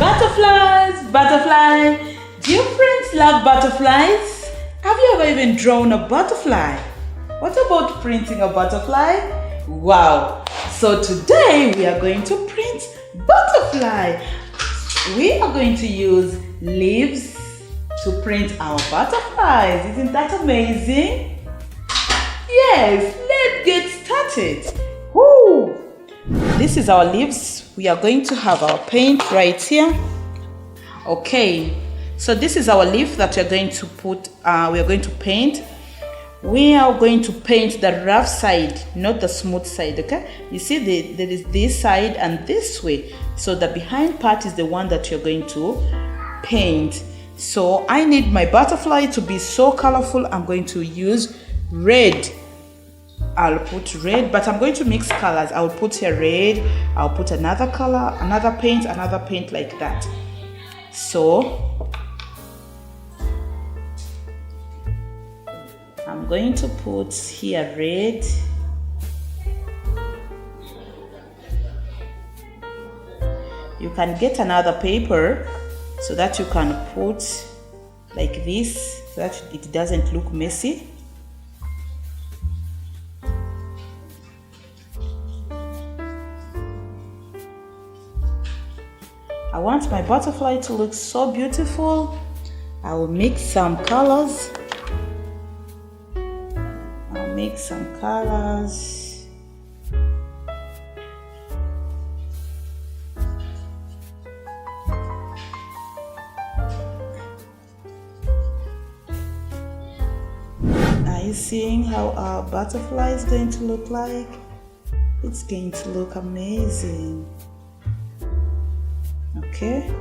Butterflies, butterfly. Do your friends love butterflies? Have you ever even drawn a butterfly? What about printing a butterfly? Wow! So today we are going to print butterfly. We are going to use leaves to print our butterflies. Isn't that amazing? Yes, let's get started. Woo! This is our leaves. We are going to have our paint right here. Okay, so this is our leaf that we are going to put, we are going to paint. We are going to paint the rough side, not the smooth side, okay? You see, there is this side and this way. So the behind part is the one that you're going to paint. So I need my butterfly to be so colorful. I'm going to use red. I'll put red, but I'm going to mix colors. I'll put here red, I'll put another color, another paint like that. So I'm going to put here red. You can get another paper so that you can put like this, so that it doesn't look messy. I want my butterfly to look so beautiful. I will mix some colors. I'll make some colors. Are you seeing how our butterfly is going to look like? It's going to look amazing. Okay.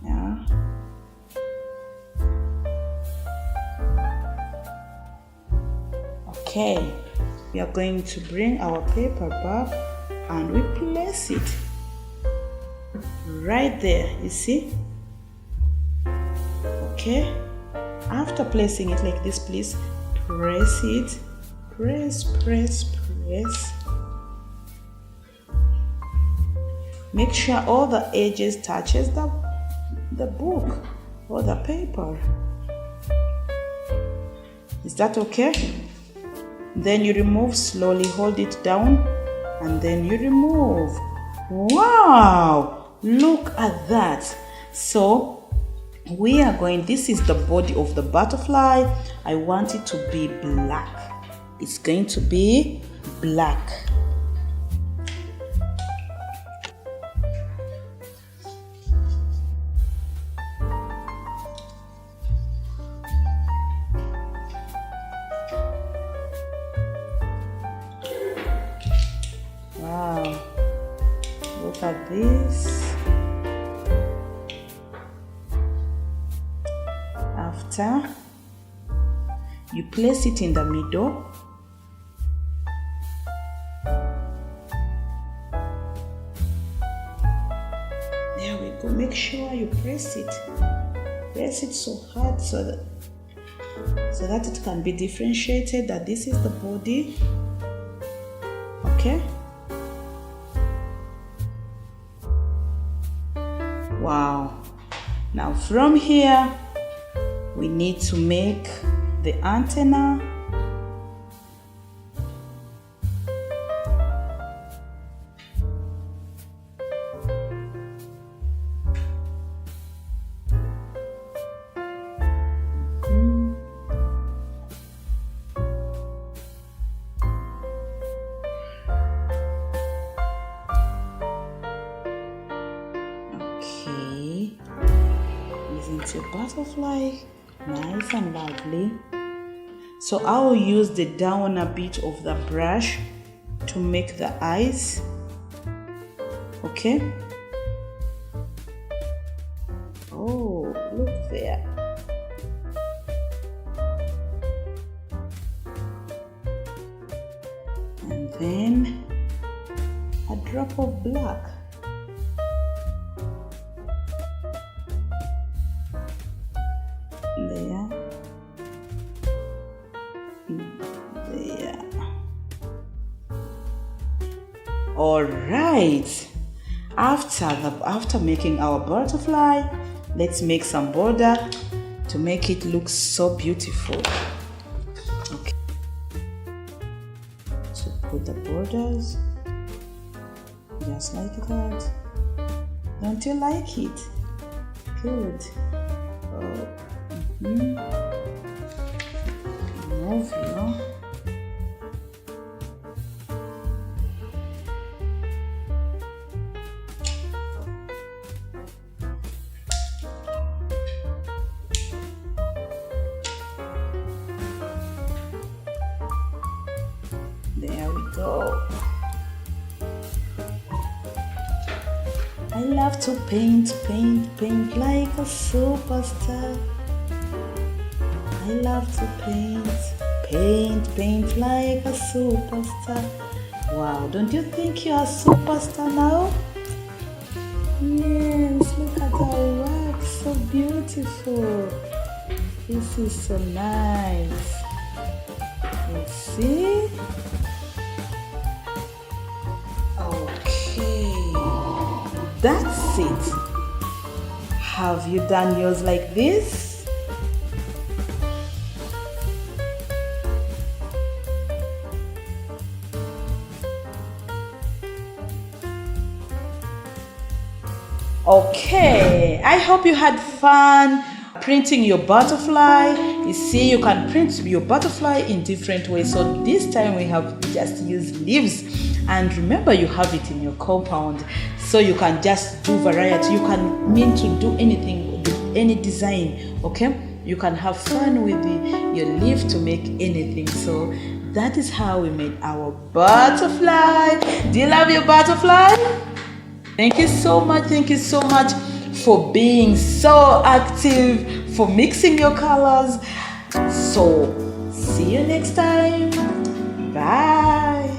Yeah. Okay. We are going to bring our paper back and we place it right there, you see? Okay. After placing it like this, please press it. Press. Make sure all the edges touches the book or the paper. Is that okay? Then you remove slowly, hold it down, and then you remove. Wow! Look at that. So we are going, this is the body of the butterfly. I want it to be black. It's going to be black. Wow, look at this. After you place it in the middle, there we go. Make sure you press it so hard so that it can be differentiated that this is the body. Okay. Wow. Now from here we need to make the antenna. Okay. Isn't your butterfly nice and lovely? So I will use the downer bit of the brush to make the eyes. Okay. Oh, look there. And then a drop of black. There. All right. After making our butterfly, let's make some border to make it look so beautiful. Okay. So put the borders just like that. Don't you like it? Good. Move here. There we go. I love to paint like a superstar. I love to paint like a superstar. Wow, don't you think you're a superstar now? Yes, look at our work, so beautiful. This is so nice. You see? Okay, that's it. Have you done yours like this? Okay, I hope you had fun printing your butterfly. You see, you can print your butterfly in different ways. So this time we have just used leaves, and remember you have it in your compound, so you can just do variety. You can mean to do anything, any design. Okay, you can have fun with your leaf to make anything. So that is how we made our butterfly. Do you love your butterfly? Thank you so much. Thank you so much for being so active, for mixing your colors. So, see you next time. Bye.